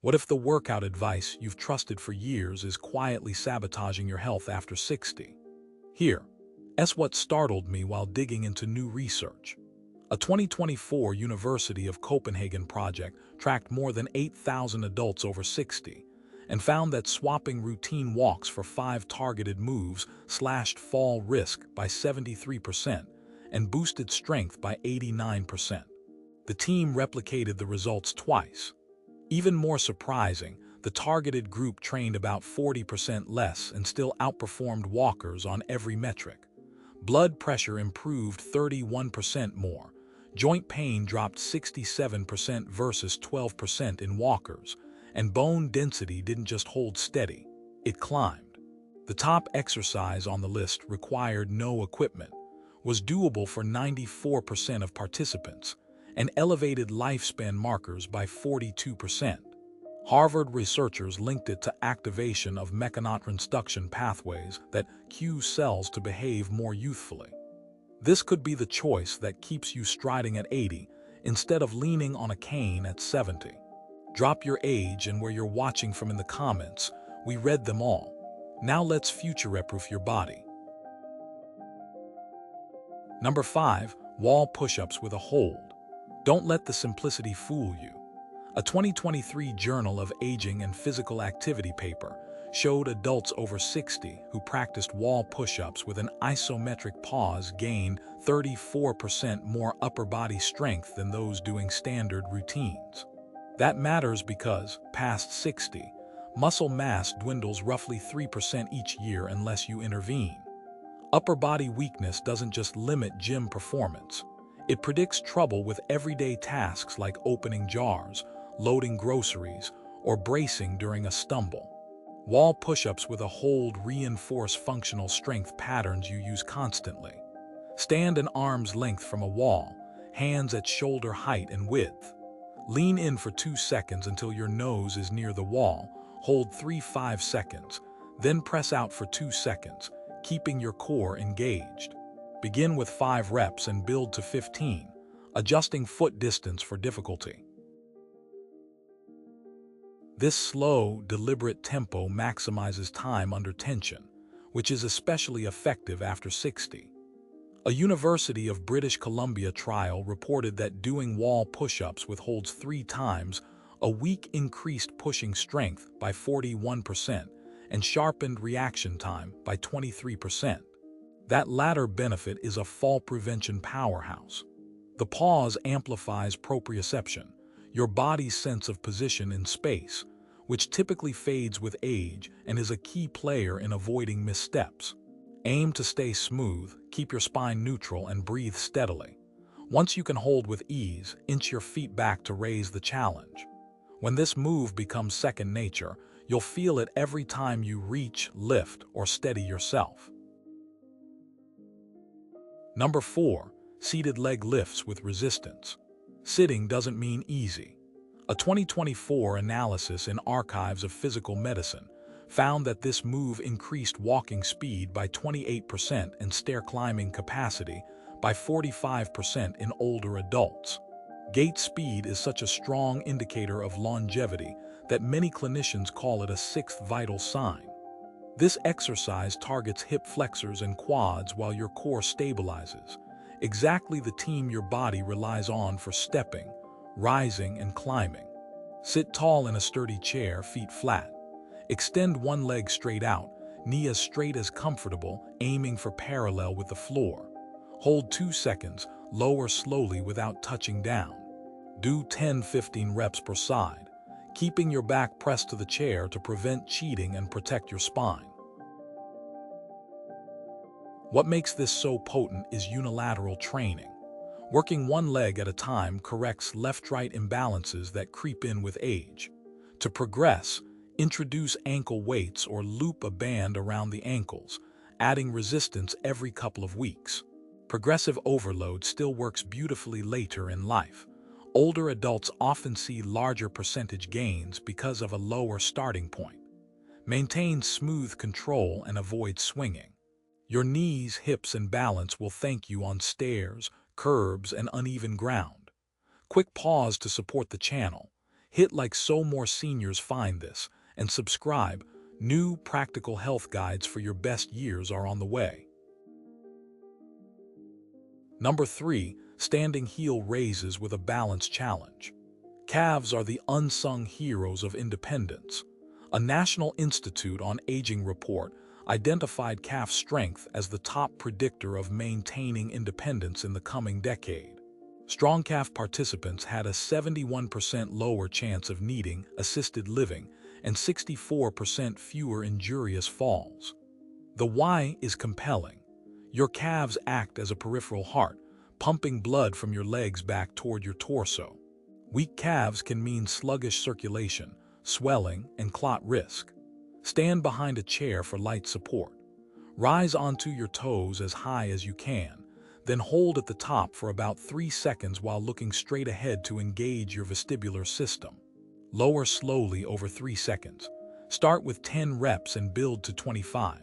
What if the workout advice you've trusted for years is quietly sabotaging your health after 60? Here, that's what startled me while digging into new research. A 2024 University of Copenhagen project tracked more than 8,000 adults over 60 and found that swapping routine walks for 5 targeted moves slashed fall risk by 73% and boosted strength by 89%. The team replicated the results twice. Even more surprising, the targeted group trained about 40% less and still outperformed walkers on every metric. Blood pressure improved 31% more. Joint pain dropped 67% versus 12% in walkers, and bone density didn't just hold steady, it climbed. The top exercise on the list required no equipment, was doable for 94% of participants, and elevated lifespan markers by 42%. Harvard researchers linked it to activation of mechanotransduction pathways that cue cells to behave more youthfully. This could be the choice that keeps you striding at 80 instead of leaning on a cane at 70. Drop your age and where you're watching from in the comments. We read them all. Now let's future-proof your body. Number 5. Wall push-ups with a hold. Don't let the simplicity fool you. A 2023 Journal of Aging and Physical Activity paper showed adults over 60 who practiced wall push-ups with an isometric pause gained 34% more upper body strength than those doing standard routines. That matters because, past 60, muscle mass dwindles roughly 3% each year unless you intervene. Upper body weakness doesn't just limit gym performance. It predicts trouble with everyday tasks like opening jars, loading groceries, or bracing during a stumble. Wall push-ups with a hold reinforce functional strength patterns you use constantly. Stand an arm's length from a wall, hands at shoulder height and width. Lean in for 2 seconds until your nose is near the wall, hold 3-5 seconds, then press out for 2 seconds, keeping your core engaged. Begin with 5 reps and build to 15, adjusting foot distance for difficulty. This slow, deliberate tempo maximizes time under tension, which is especially effective after 60. A University of British Columbia trial reported that doing wall push-ups with holds 3 times a week increased pushing strength by 41% and sharpened reaction time by 23%. That latter benefit is a fall prevention powerhouse. The pause amplifies proprioception, your body's sense of position in space, which typically fades with age and is a key player in avoiding missteps. Aim to stay smooth, keep your spine neutral, and breathe steadily. Once you can hold with ease, inch your feet back to raise the challenge. When this move becomes second nature, you'll feel it every time you reach, lift, or steady yourself. Number 4. Seated leg lifts with resistance. Sitting doesn't mean easy. A 2024 analysis in Archives of Physical Medicine found that this move increased walking speed by 28% and stair climbing capacity by 45% in older adults. Gait speed is such a strong indicator of longevity that many clinicians call it a 6th vital sign. This exercise targets hip flexors and quads while your core stabilizes, exactly the team your body relies on for stepping, rising, and climbing. Sit tall in a sturdy chair, feet flat. Extend one leg straight out, knee as straight as comfortable, aiming for parallel with the floor. Hold 2 seconds, lower slowly without touching down. Do 10-15 reps per side, keeping your back pressed to the chair to prevent cheating and protect your spine. What makes this so potent is unilateral training. Working one leg at a time corrects left-right imbalances that creep in with age. To progress, introduce ankle weights or loop a band around the ankles, adding resistance every couple of weeks. Progressive overload still works beautifully later in life. Older adults often see larger percentage gains because of a lower starting point. Maintain smooth control and avoid swinging. Your knees, hips, and balance will thank you on stairs, curbs, and uneven ground. Quick pause to support the channel. Hit like so more seniors find this, and subscribe. New practical health guides for your best years are on the way. Number 3. Standing heel raises with a balance challenge. Calves are the unsung heroes of independence. A National Institute on Aging report identified calf strength as the top predictor of maintaining independence in the coming decade. Strong calf participants had a 71% lower chance of needing assisted living and 64% fewer injurious falls. The why is compelling. Your calves act as a peripheral heart, pumping blood from your legs back toward your torso. Weak calves can mean sluggish circulation, swelling, and clot risk. Stand behind a chair for light support. Rise onto your toes as high as you can, then hold at the top for about 3 seconds while looking straight ahead to engage your vestibular system. Lower slowly over 3 seconds. Start with 10 reps and build to 25.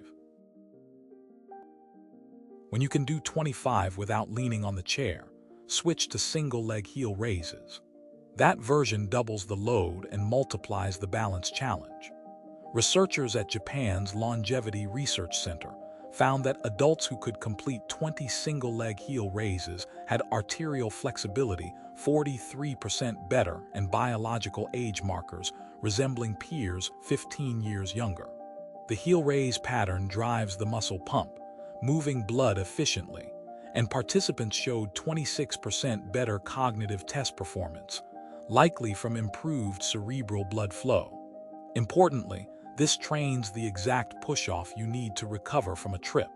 When you can do 25 without leaning on the chair, switch to single-leg heel raises. That version doubles the load and multiplies the balance challenge. Researchers at Japan's Longevity Research Center found that adults who could complete 20 single-leg heel raises had arterial flexibility 43% better and biological age markers resembling peers 15 years younger. The heel raise pattern drives the muscle pump, moving blood efficiently, and participants showed 26% better cognitive test performance, likely from improved cerebral blood flow. Importantly, this trains the exact push-off you need to recover from a trip.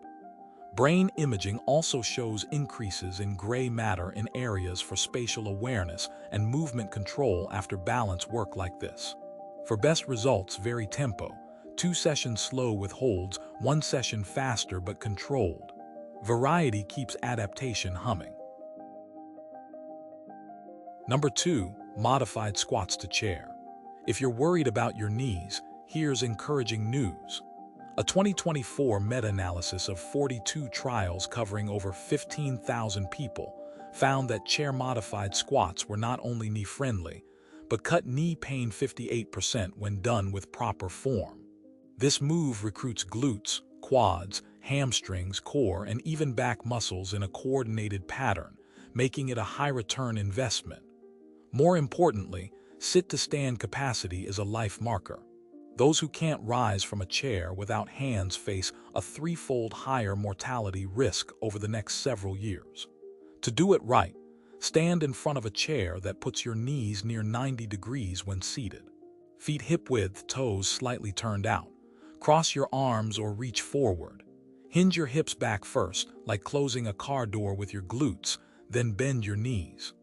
Brain imaging also shows increases in gray matter in areas for spatial awareness and movement control after balance work like this. For best results, vary tempo. 2 sessions slow with holds, 1 session faster but controlled. Variety keeps adaptation humming. Number 2. Modified squats to chair. If you're worried about your knees, here's encouraging news. A 2024 meta-analysis of 42 trials covering over 15,000 people found that chair-modified squats were not only knee-friendly, but cut knee pain 58% when done with proper form. This move recruits glutes, quads, hamstrings, core, and even back muscles in a coordinated pattern, making it a high-return investment. More importantly, sit-to-stand capacity is a life marker. Those who can't rise from a chair without hands face a 3-fold higher mortality risk over the next several years. To do it right, stand in front of a chair that puts your knees near 90 degrees when seated. Feet hip-width, toes slightly turned out. Cross your arms or reach forward. Hinge your hips back first, like closing a car door with your glutes, then bend your knees.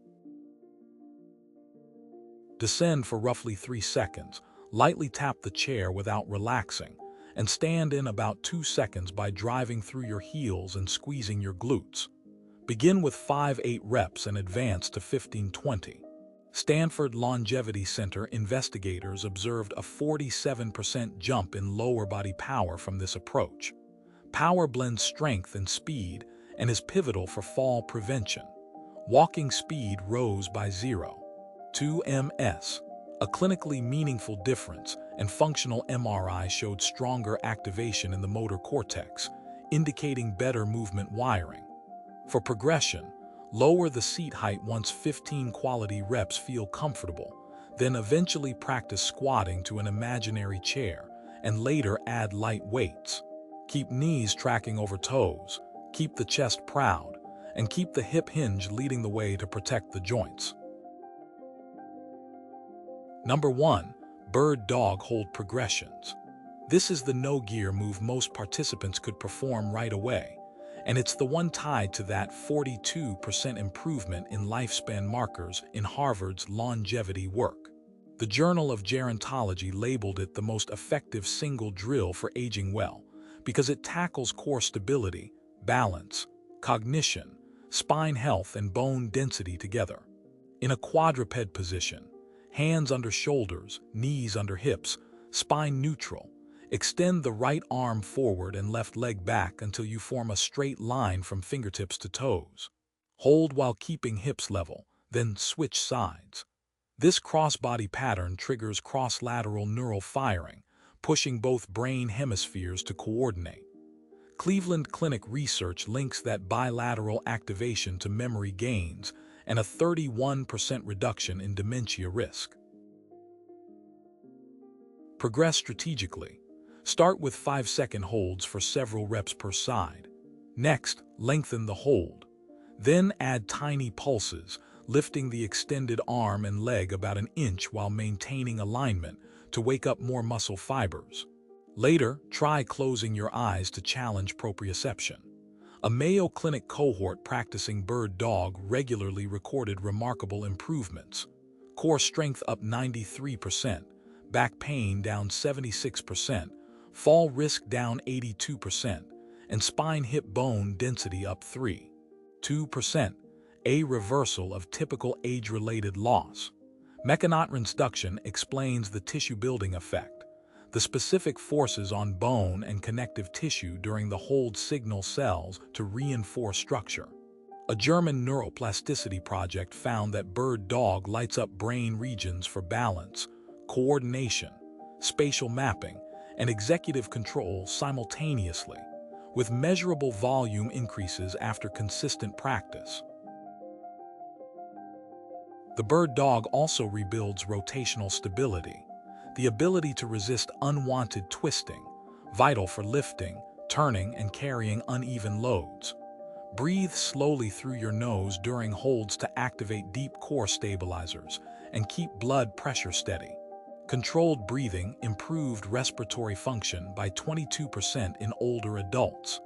Descend for roughly 3 seconds, lightly tap the chair without relaxing, and stand in about 2 seconds by driving through your heels and squeezing your glutes. Begin with 5-8 reps and advance to 15-20. Stanford Longevity Center investigators observed a 47% jump in lower body power from this approach. Power blends strength and speed and is pivotal for fall prevention. Walking speed rose by 0.2 ms, a clinically meaningful difference, and functional MRI showed stronger activation in the motor cortex, indicating better movement wiring. For progression, lower the seat height once 15 quality reps feel comfortable, then eventually practice squatting to an imaginary chair, and later add light weights. Keep knees tracking over toes, keep the chest proud, and keep the hip hinge leading the way to protect the joints. Number 1. Bird dog hold progressions. This is the no-gear move most participants could perform right away, and it's the one tied to that 42% improvement in lifespan markers in Harvard's longevity work. The Journal of Gerontology labeled it the most effective single drill for aging well because it tackles core stability, balance, cognition, spine health, and bone density together. In a quadruped position, hands under shoulders, knees under hips, spine neutral, extend the right arm forward and left leg back until you form a straight line from fingertips to toes. Hold while keeping hips level, then switch sides. This cross-body pattern triggers cross-lateral neural firing, pushing both brain hemispheres to coordinate. Cleveland Clinic research links that bilateral activation to memory gains and a 31% reduction in dementia risk. Progress strategically. Start with 5-second holds for several reps per side. Next, lengthen the hold. Then add tiny pulses, lifting the extended arm and leg about an inch while maintaining alignment to wake up more muscle fibers. Later, try closing your eyes to challenge proprioception. A Mayo Clinic cohort practicing bird dog regularly recorded remarkable improvements. Core strength up 93%, back pain down 76%, fall risk down 82%, and spine-hip bone density up 3.2%, a reversal of typical age-related loss. Mechanotransduction explains the tissue-building effect. The specific forces on bone and connective tissue during the hold signal cells to reinforce structure. A German neuroplasticity project found that bird dog lights up brain regions for balance, coordination, spatial mapping, and executive control simultaneously, with measurable volume increases after consistent practice. The bird dog also rebuilds rotational stability, the ability to resist unwanted twisting, vital for lifting, turning, and carrying uneven loads. Breathe slowly through your nose during holds to activate deep core stabilizers and keep blood pressure steady. Controlled breathing improved respiratory function by 22% in older adults.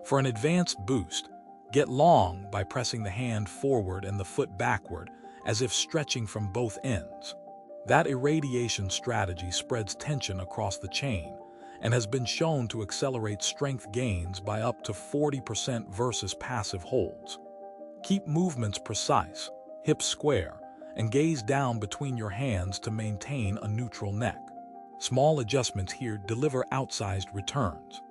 For an advanced boost, get long by pressing the hand forward and the foot backward, as if stretching from both ends. That irradiation strategy spreads tension across the chain and has been shown to accelerate strength gains by up to 40% versus passive holds. Keep movements precise, hips square, and gaze down between your hands to maintain a neutral neck. Small adjustments here deliver outsized returns.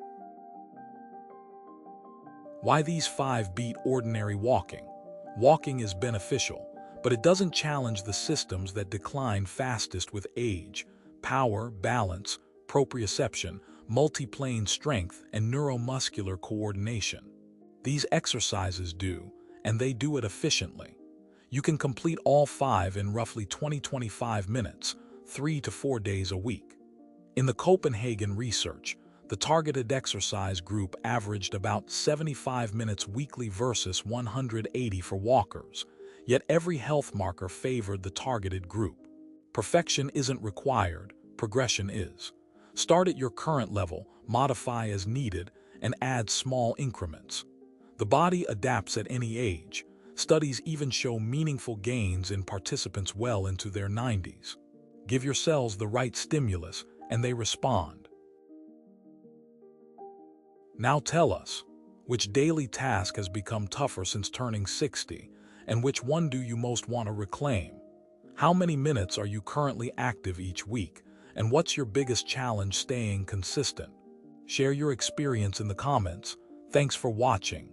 Why these 5 beat ordinary walking? Walking is beneficial, but it doesn't challenge the systems that decline fastest with age: power, balance, proprioception, multiplane strength, and neuromuscular coordination. These exercises do, and they do it efficiently. You can complete all 5 in roughly 20-25 minutes, 3 to 4 days a week. In the Copenhagen research, the targeted exercise group averaged about 75 minutes weekly versus 180 for walkers, yet every health marker favored the targeted group. Perfection isn't required, progression is. Start at your current level, modify as needed, and add small increments. The body adapts at any age. Studies even show meaningful gains in participants well into their 90s. Give your cells the right stimulus, and they respond. Now tell us, which daily task has become tougher since turning 60, and which one do you most want to reclaim? How many minutes are you currently active each week, and what's your biggest challenge staying consistent? Share your experience in the comments. Thanks for watching.